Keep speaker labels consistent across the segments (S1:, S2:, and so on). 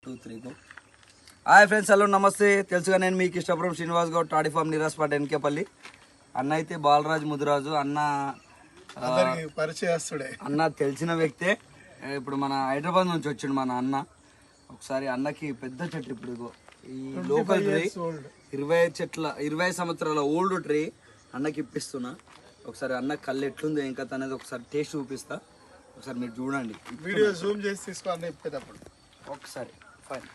S1: 2 3 go. Hi friends, hello నమస్తే. తెలుసుగా నేను మీకు ఇష్టపురం శ్రీనివాస్ గౌడ్, టాడీ ఫార్మ్ నిరాస్పాట్ ఎన్కేపల్లి. అన్న అయితే బాలరాజు ముదురాజు అన్న
S2: పరిచయస్తుడే.
S1: అన్న తెలిసిన వ్యక్తే. ఇప్పుడు మన హైదరాబాద్ నుంచి వచ్చిండు మన అన్న. ఒకసారి అన్నకి పెద్ద చెట్టు ఇప్పుడు ఇగో ఈ లోకల్ ట్రీ 20 సంవత్సరాల ఓల్డ్ ట్రీ అన్నకి ఇప్పిస్తున్నా. ఒకసారి అన్న కళ్ళు ఎట్లుంది ఏం కథ అనేది ఒకసారి టేస్ట్ చూపిస్తా. ఒకసారి మీరు చూడండి,
S2: వీడియో జూమ్ చేసి తీసుకో అన్న ఇప్పేటప్పుడు.
S1: ఒకసారి ఫైన్,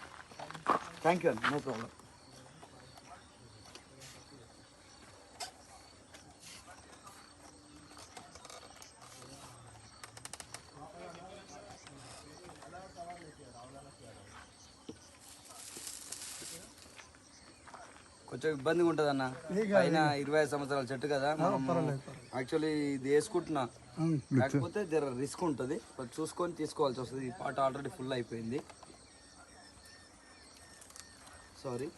S1: థ్యాంక్ యూ అన్న, నో ప్రాబ్లం. కొంచెం ఇబ్బందిగా ఉంటుంది అన్న, పైన 25 సంవత్సరాల చెట్టు కదా. యాక్చువల్లీ ఇది వేసుకుంటున్నా, కాకపోతే జర రిస్క్ ఉంటుంది, చూసుకొని తీసుకోవాల్సి వస్తుంది. ఈ పాట ఆల్రెడీ ఫుల్ అయిపోయింది, sorry.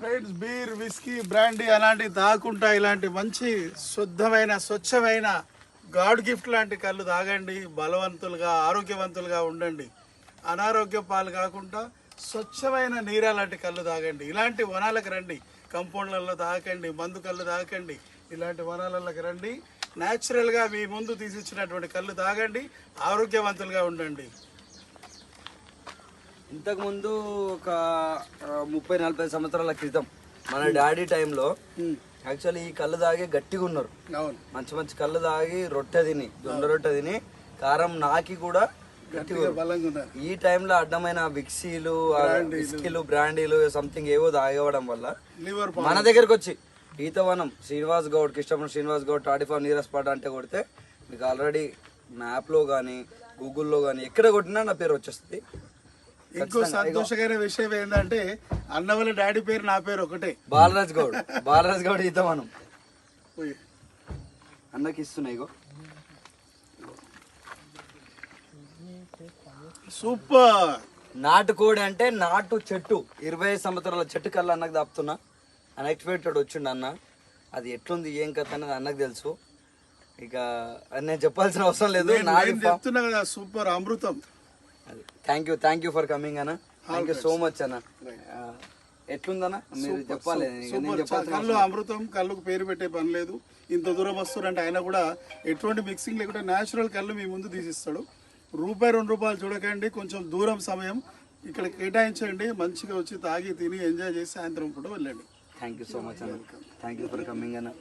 S2: Friends, beer, whisky, brandy అలాంటివి తాగుకుంటా ఇలాంటి మంచి శుద్ధమైన స్వచ్ఛమైన గాడ్ గిఫ్ట్ లాంటి కళ్ళు తాగండి. బలవంతులుగా ఆరోగ్యవంతులుగా ఉండండి. అనారోగ్య పాలు కాకుండా స్వచ్ఛమైన నీరా లాంటి కళ్ళు తాగండి. ఇలాంటి వనాలకు రండి, కంపౌండ్లలో తాగకండి, మందు కళ్ళు తాగకండి. ఇలాంటి వనాలలోకి రండి, న్యాచురల్గా మీ ముందు తీసిచ్చినటువంటి కళ్ళు తాగండి, ఆరోగ్యవంతులుగా ఉండండి.
S1: ఇంతకుముందు ఒక 30-40 సంవత్సరాల క్రితం మన డాడీ టైంలో యాక్చువల్లీ ఈ కళ్ళు తాగి గట్టిగా ఉన్నారు. మంచి మంచి కళ్ళు తాగి రొట్టె తిని, జొండ రొట్టె తిని, కారం నాకి కూడా గట్టిగా. ఈ టైంలో అడ్డమైన విస్కీలు బ్రాండీలు సంథింగ్ ఏవో తాగవడం వల్ల మన దగ్గరకు వచ్చి ఈతవనం శ్రీనివాస్ గౌడ్, ఇష్టపురం శ్రీనివాస్ గౌడ్, టాడీ ఫార్మ్ నిరాస్పాట్ అంటే కొడితే మీకు ఆల్రెడీ మ్యాప్లో కానీ గూగుల్లో కానీ ఎక్కడ కొట్టినా నా పేరు వచ్చేస్తుంది.
S2: ఇంకో సంతోషకరమైన విషయం ఏంటంటే అన్న వాళ్ళ డాడీ పేరు నా పేరు ఒకటే,
S1: బాలరాజ్ గౌడ్. బాలరాజ్ గౌడ్ ఈతవనం అన్నకి ఇస్తున్నాయి.
S2: సూపర్
S1: నాటుకోడి అంటే నాటు చెట్టు, 20 సంవత్సరాల చెట్టు కల్లా అన్నకు దాపుతున్నా. అన్ఎక్స్పెక్టెడ్ వచ్చిండు అన్న. అది ఎట్లుంది ఏం కథ అనేది అన్నకు తెలుసు. ఇక నేను చెప్పాల్సిన అవసరం లేదు,
S2: చెప్తున్నా కదా. Super Amrutham.
S1: Thank you for coming అన్న, థ్యాంక్ యూ సో మచ్ అన్న. ఎట్లుందన్న మీరు చెప్పాలి.
S2: కళ్ళు అమృతం, కళ్ళుకు పేరు పెట్టే పని లేదు. ఇంత దూరం వస్తున్నారంటే ఆయన కూడా ఎటువంటి మిక్సింగ్ లేకుండా న్యాచురల్ కళ్ళు మీ ముందు తీసిస్తాడు. ₹1-2 చూడకండి, కొంచెం దూరం సమయం ఇక్కడ కేటాయించండి. మంచిగా వచ్చి తాగి తిని ఎంజాయ్ చేసి సాయంత్రం పూట వెళ్ళండి.
S1: థ్యాంక్ యూ సో మచ్ అన్న, థ్యాంక్ యూ ఫర్ కమింగ్ అన్న.